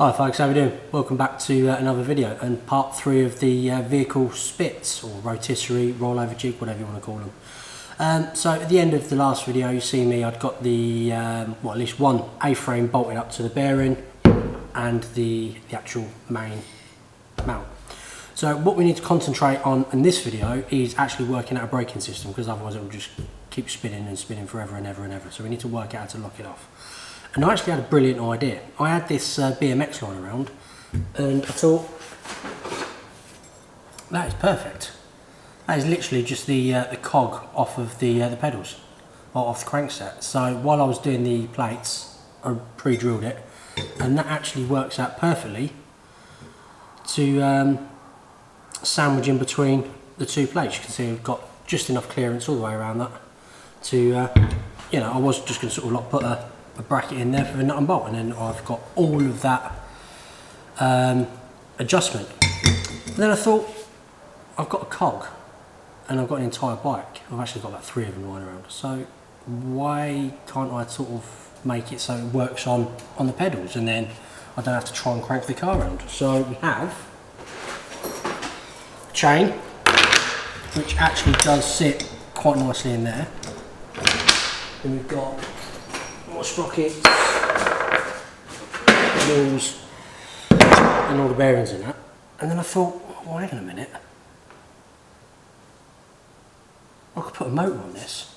Hi folks, how are we doing? Welcome back to another video and part 3 of the vehicle spits or rotisserie, rollover jig, whatever you want to call them. So at the end of the last video you see me, I'd got the, well, at least one A-frame bolted up to the bearing and the actual main mount. So what we need to concentrate on in this video is actually working out a braking system, because otherwise it will just keep spinning and spinning forever and ever and ever. So we need to work out how to lock it off. And I actually had a brilliant idea. I had this BMX line around and I thought, that is perfect. That is literally just the cog off of the pedals, or off the crankset. So while I was doing the plates, I pre-drilled it, and that actually works out perfectly to sandwich in between the two plates. You can see I've got just enough clearance all the way around that to, you know, I was just going to sort of like put a bracket in there for the nut and bolt, and then I've got all of that adjustment. And then I thought, I've got a cog and I've got an entire bike. I've actually got about 3 of them lying around, so why can't I sort of make it so it works on the pedals, and then I don't have to try and crank the car around. So we have a chain which actually does sit quite nicely in there, and we've got sprockets, wheels, and all the bearings in that. And then I thought, well, hang on a minute, I could put a motor on this.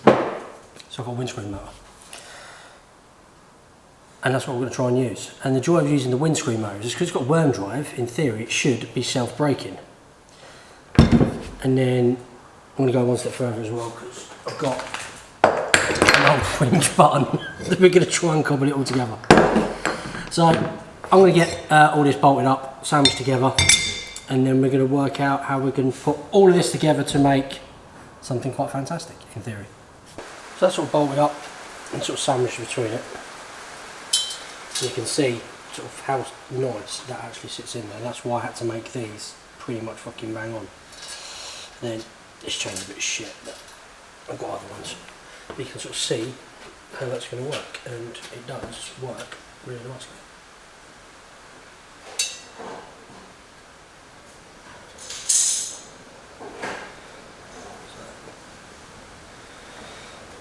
So I've got a windscreen motor, and that's what we're going to try and use. And the joy of using the windscreen motor is because it's got worm drive, in theory it should be self-braking. And then I'm going to go one step further as well, because I've got an old fringe button that we're going to try and cobble it all together. So I'm going to get all this bolted up, sandwiched together, and then we're going to work out how we can put all of this together to make something quite fantastic, in theory. So that's all bolted up and sort of sandwiched between it. And you can see sort of how nice that actually sits in there. That's why I had to make these pretty much fucking bang on. And then this chain's a bit of shit, but I've got other ones. You can sort of see how that's going to work, and it does work really nicely.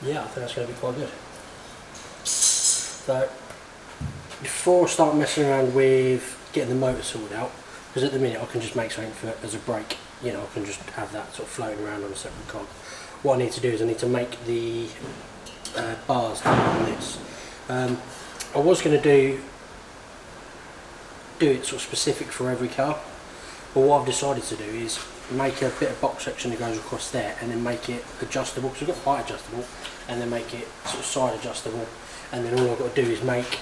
Yeah, I think that's going to be quite good. So before I start messing around with getting the motor sorted out, because at the minute I can just make something for as a brake, you know, I can just have that sort of floating around on a separate cog. What I need to do is I need to make the bars on this. I was going to do it sort of specific for every car, but what I've decided to do is make a bit of box section that goes across there, and then make it adjustable, because we've got height adjustable, and then make it sort of side adjustable, and then all I've got to do is make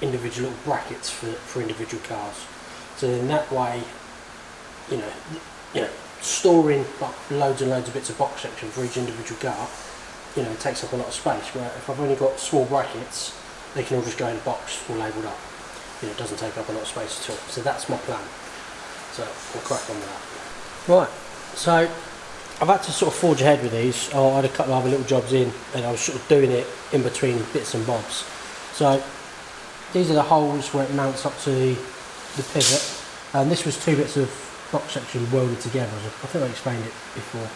individual little brackets for individual cars. So then that way, you know, storing like loads and loads of bits of box section for each individual car, you know, it takes up a lot of space, where if I've only got small brackets, they can all just go in a box all labelled up. You know, it doesn't take up a lot of space at all. So that's my plan. So we'll crack on with that. Right, so I've had to sort of forge ahead with these. I had a couple of other little jobs in, and I was sort of doing it in between bits and bobs. So these are the holes where it mounts up to the pivot, and this was 2 bits of box section welded together. I think I explained it before.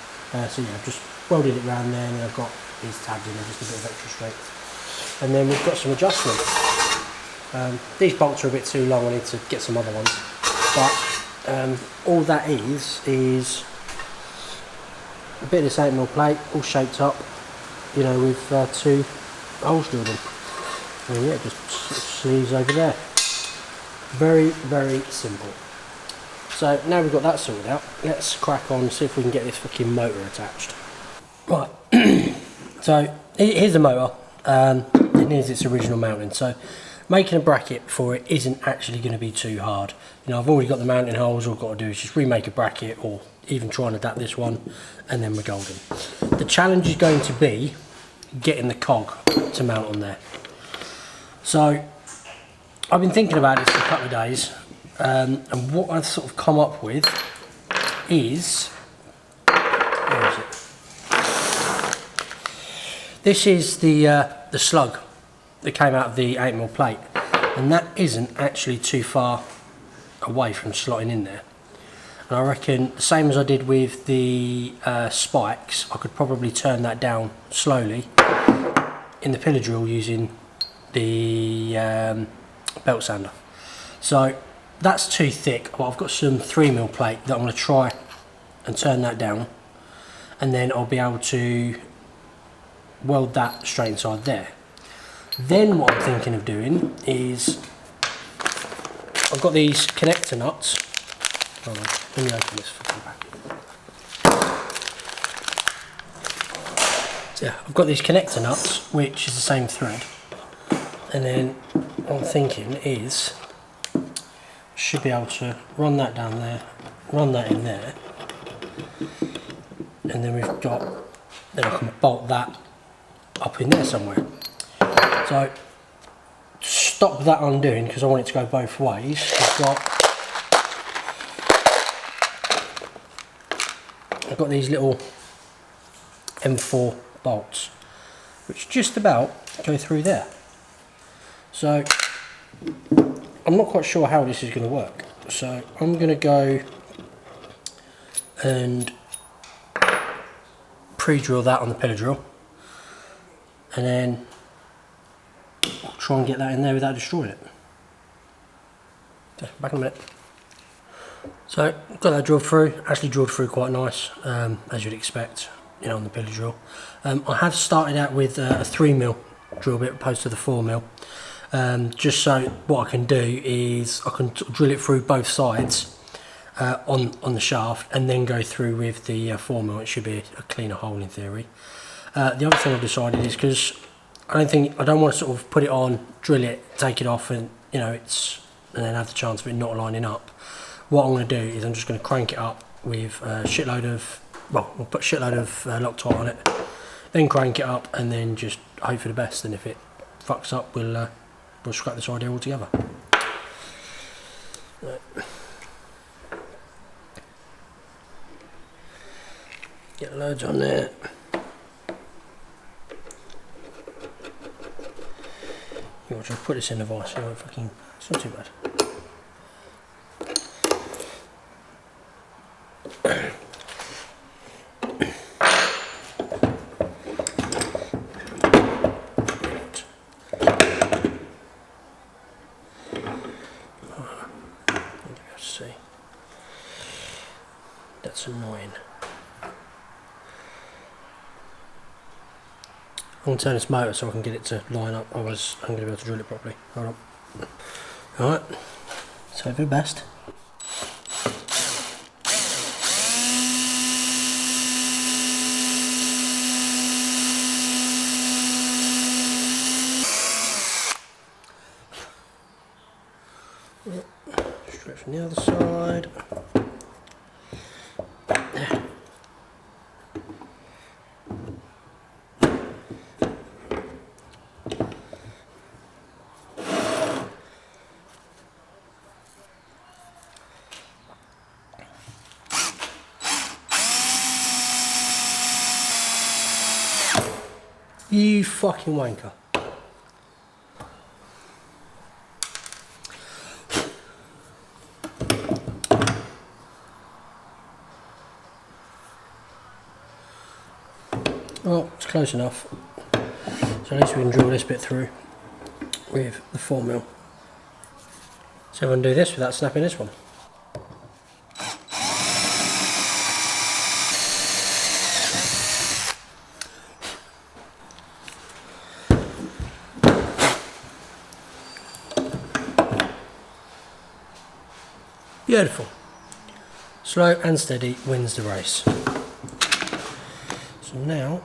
So yeah, I've just welded it around there, and then I've got these tabs in there, just a bit of extra strength. And then we've got some adjustments. These bolts are a bit too long, I need to get some other ones. But all that is a bit of this 8mm plate, all shaped up, you know, with 2 holes drilled in. And yeah, just sort of sleeves over there. Very, very simple. So now we've got that sorted out, let's crack on and see if we can get this fucking motor attached. Right, so here's the motor. It needs its original mounting, so making a bracket for it isn't actually going to be too hard. You know, I've already got the mounting holes, all I've got to do is just remake a bracket, or even try and adapt this one, and then we're golden. The challenge is going to be getting the cog to mount on there. So I've been thinking about this for a couple of days, and what I've sort of come up with is, where is it? This is the slug that came out of the 8mm plate. and that isn't actually too far away from slotting in there. And I reckon the same as I did with the spikes, I could probably turn that down slowly in the pillar drill using the belt sander. So that's too thick, but I've got some 3mm plate that I'm going to try and turn that down, and then I'll be able to weld that straight inside there. Then what I'm thinking of doing is, I've got these connector nuts. Hold on, let me open this fucking packet. So yeah, I've got these connector nuts, which is the same thread, and then what I'm thinking is, I should be able to run that down there, run that in there, and then then I can bolt that up in there somewhere. So to stop that undoing, because I want it to go both ways, I've got these little M4 bolts which just about go through there. So I'm not quite sure how this is going to work, so I'm going to go and pre-drill that on the pillar drill, and then I'll try and get that in there without destroying it. Okay, back in a minute. So got that drilled through, actually drilled through quite nice, as you'd expect, you know, on the pillar drill. I have started out with a 3mm drill bit opposed to the 4mm, just so what I can do is I can drill it through both sides on the shaft, and then go through with the 4mm. It should be a cleaner hole in theory. The other thing I've decided is, because I don't want to sort of put it on, drill it, take it off, and you know and then have the chance of it not lining up. What I'm going to do is I'm just going to crank it up with a shitload of, well, we'll put a shitload of Loctite on it, then crank it up, and then just hope for the best. And if it fucks up, we'll scrap this idea altogether. Right. Get loads on there. You'll just put this in the vise. It's not too bad. See, that's annoying. I'm going to turn this motor so I can get it to line up, otherwise I'm going to be able to drill it properly. Hold on. Alright, so for the best. Straight from the other side. You fucking wanker. Well, it's close enough. So at least we can drill this bit through with the 4mm. So if I can do this without snapping this one. Beautiful. Slow and steady wins the race. So now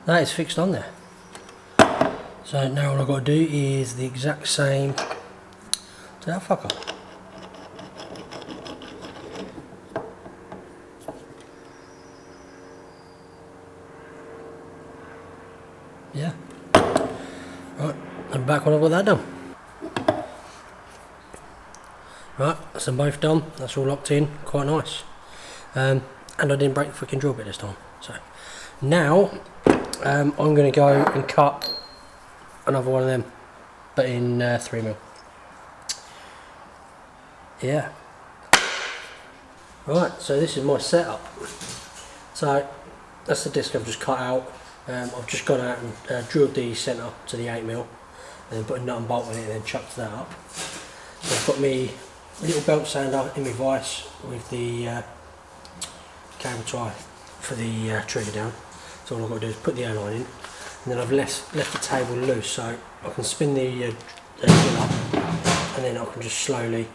That is fixed on there. So now all I've got to do is the exact same to that fucker. Yeah. Right, I'm back when I've got that done. Right, that's them both done. That's all locked in. Quite nice. And I didn't break the freaking drill bit this time. So now I'm going to go and cut another one of them, but in 3mm. Yeah. Right, so this is my setup. So that's the disc I've just cut out. I've just gone out and drilled the centre to the 8mm, and then put a nut and bolt in it and then chucked that up. So I've got me little belt sander in my vise with the cable tie for the trigger down. So all I've got to do is put the airline in, and then I've left the table loose so I can spin the drill up, and then I can just slowly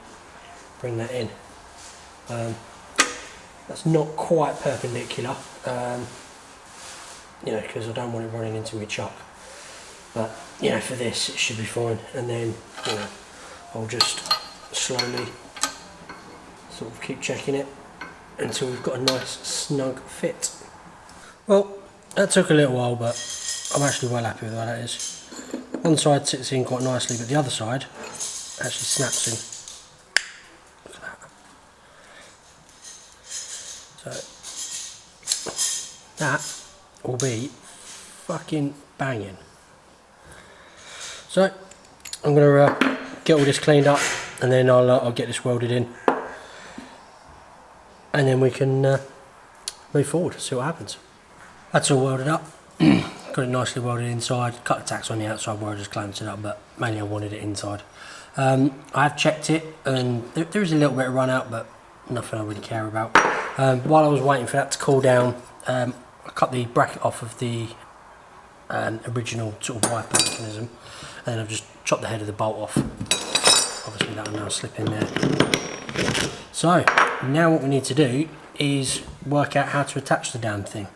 bring that in. That's not quite perpendicular, you know, because I don't want it running into my chuck. But you know, for this it should be fine. And then you know, I'll just slowly sort of keep checking it until we've got a nice snug fit. Well, that took a little while, but I'm actually well happy with how that is. One side sits in quite nicely, but the other side actually snaps in. Look at that. So that will be fucking banging. So I'm going to get all this cleaned up, and then I'll get this welded in, and then we can move forward, see what happens. That's all welded up. Got it nicely welded inside. Cut the tacks on the outside where I just clamped it up, but mainly I wanted it inside. I have checked it, and there is a little bit of run out, but nothing I really care about. While I was waiting for that to cool down, I cut the bracket off of the original sort of wiper mechanism, and then I've just chopped the head of the bolt off. Obviously that will now slip in there. So now what we need to do is work out how to attach the damn thing.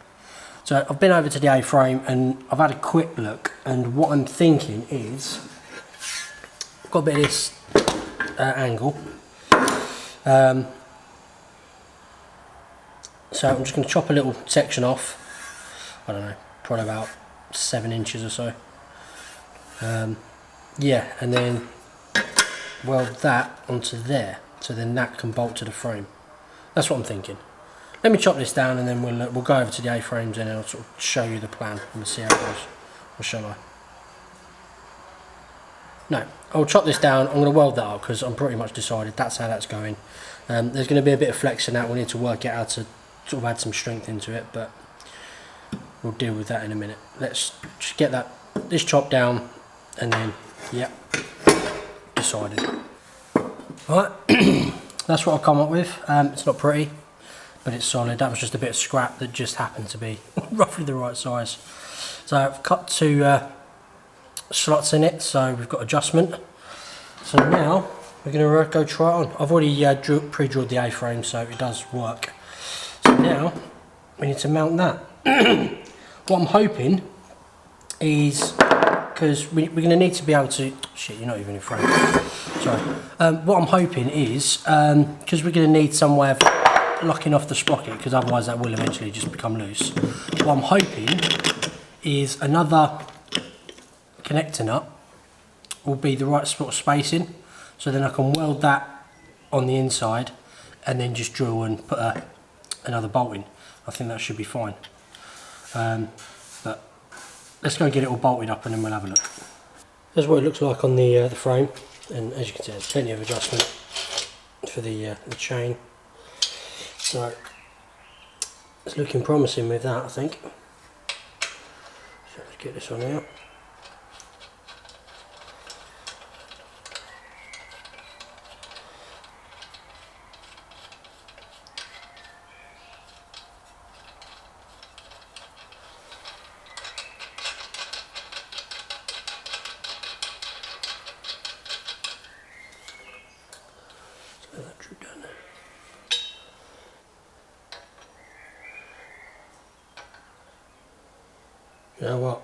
So I've been over to the A-frame and I've had a quick look, and what I'm thinking is I've got a bit of this angle. So I'm just going to chop a little section off. I don't know, probably about 7 inches or so. Yeah, and then weld that onto there, so then that can bolt to the frame. That's what I'm thinking. Let me chop this down, and then we'll go over to the A-frames, and then I'll sort of show you the plan and we'll see how it goes. Or shall I? No, I'll chop this down. I'm going to weld that up because I'm pretty much decided that's how that's going. There's going to be a bit of flex in that. We need to work out how to sort of add some strength into it, but we'll deal with that in a minute. Let's just get this chopped down, and then yep, decided. Alright, that's what I've come up with. It's not pretty, but it's solid. That was just a bit of scrap that just happened to be roughly the right size. So I've cut 2 slots in it, so we've got adjustment. So now we're going to go try it on. I've already pre-drilled the A-frame, so it does work. So now we need to mount that. What I'm hoping is, because we're going to need to be able to, shit, you're not even in frame. Sorry. What I'm hoping is, because we're going to need some way of locking off the sprocket, because otherwise that will eventually just become loose. What I'm hoping is another connector nut will be the right sort of spacing, so then I can weld that on the inside and then just drill and put another bolt in. I think that should be fine. But let's go get it all bolted up and then we'll have a look. That's what it looks like on the frame, and as you can see there's plenty of adjustment for the chain. So it's looking promising with that, I think. So let's get this one out. That drip down there. You know what?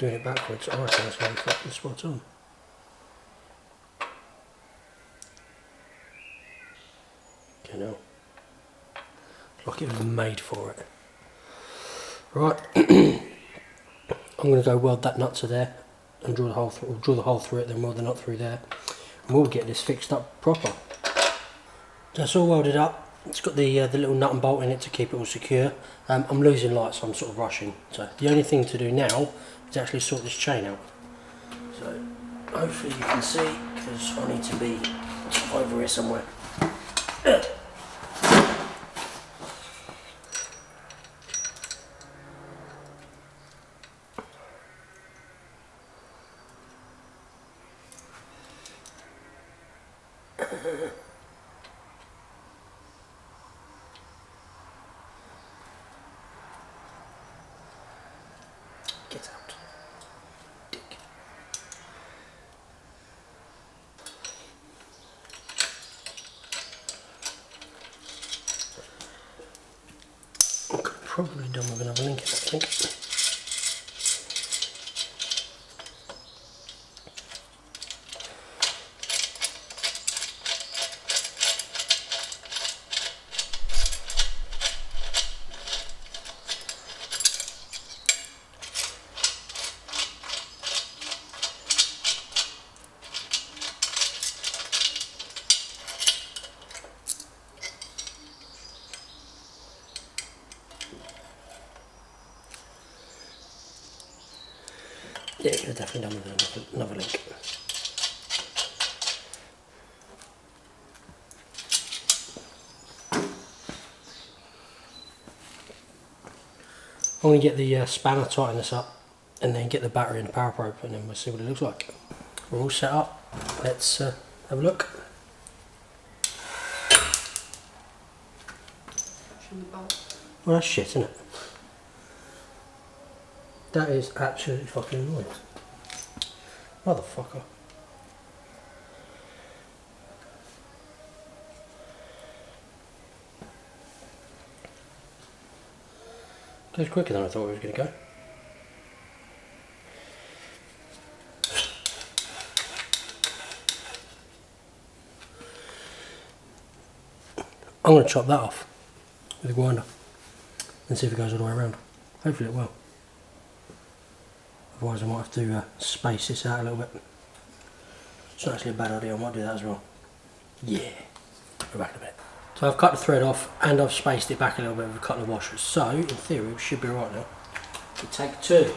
Doing it backwards, I reckon that's going to fucking spot on. You know, like it was made for it. Right, I'm going to go weld that nut to there and draw the hole through. We'll draw the hole through it, then weld the nut through there, and we'll get this fixed up proper. That's all welded up. It's got the little nut and bolt in it to keep it all secure. I'm losing light, so I'm sort of rushing. So the only thing to do now is actually sort this chain out. So hopefully you can see, because I need to be over here somewhere. Get out. Dick. I could have probably done with another link in, I think. Yeah, you could have definitely done with another link. I'm going to get the spanner, tighten this up, and then get the battery and the power probe, and then we'll see what it looks like. We're all set up. Let's have a look. Well, that's shit, isn't it? That is absolutely fucking annoying. Motherfucker. Goes quicker than I thought it was going to go. I'm going to chop that off with a grinder and see if it goes all the way around. Hopefully it will. Otherwise I might have to space this out a little bit. It's not actually a bad idea, I might do that as well. Yeah. Go back in a minute. So I've cut the thread off and I've spaced it back a little bit with a couple of washers. So in theory we should be alright now. We take two.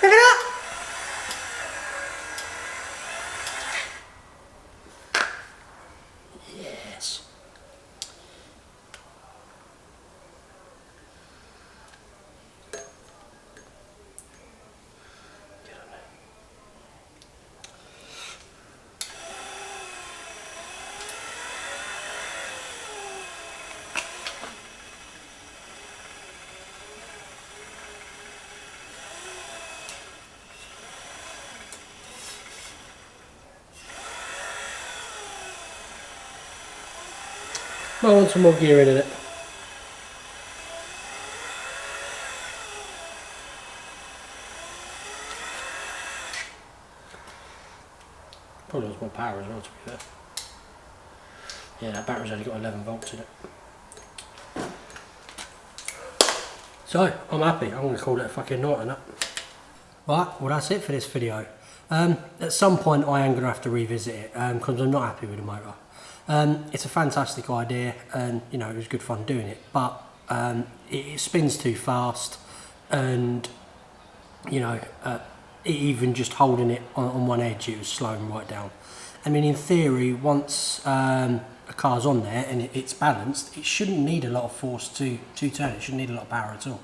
Pick it up! Yes. Get on there. I want some more gear in it. Probably wants more power as well, to be fair. Yeah, that battery's only got 11 volts in it. So, I'm happy. I'm going to call it a fucking night on that. Right, well that's it for this video. At some point I am going to have to revisit it because I'm not happy with the motor. It's a fantastic idea and you know it was good fun doing it, but it spins too fast and you know even just holding it on one edge it was slowing right down. I mean in theory once a car's on there and it's balanced it shouldn't need a lot of force to turn, it shouldn't need a lot of power at all.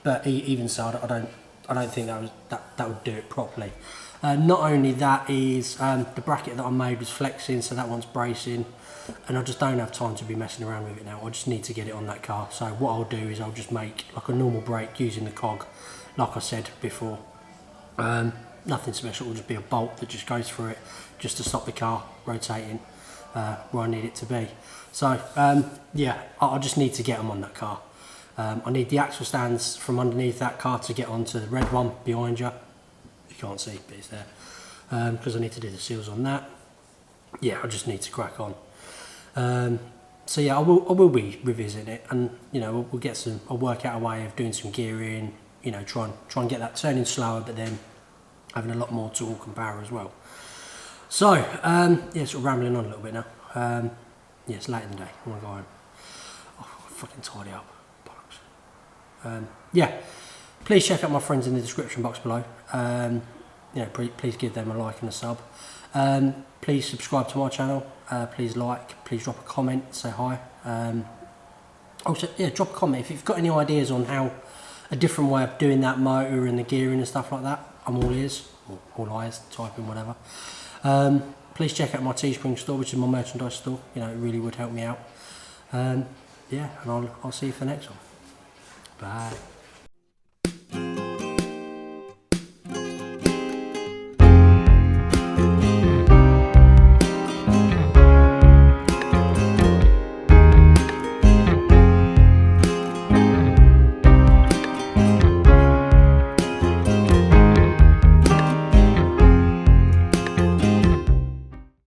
But even so I don't think that would do it properly. Not only that is the bracket that I made was flexing, so that one's bracing, and I just don't have time to be messing around with it now. I just need to get it on that car. So what I'll do is I'll just make like a normal brake using the cog, like I said before. Nothing special, it'll just be a bolt that just goes through it just to stop the car rotating where I need it to be. So yeah, I just need to get them on that car. I need the axle stands from underneath that car to get onto the red one behind you. You can't see, but it's there. Because I need to do the seals on that. Yeah, I just need to crack on. So yeah, I will be revisiting it, and you know, we'll get some. I'll work out a way of doing some gearing. You know, try and get that turning slower, but then having a lot more torque and power as well. So yeah, sort of rambling on a little bit now. Yeah, it's late in the day. I want to go home. Oh, fucking tidy up. Yeah, please check out my friends in the description box below. You know, please give them a like and a sub. Please subscribe to my channel. Please like. Please drop a comment. Say hi. Also, yeah, drop a comment if you've got any ideas on how a different way of doing that motor and the gearing and stuff like that. I'm all ears, or all eyes. Type in whatever. Please check out my Teespring store, which is my merchandise store. You know, it really would help me out. Yeah, and I'll see you for the next one. Bye.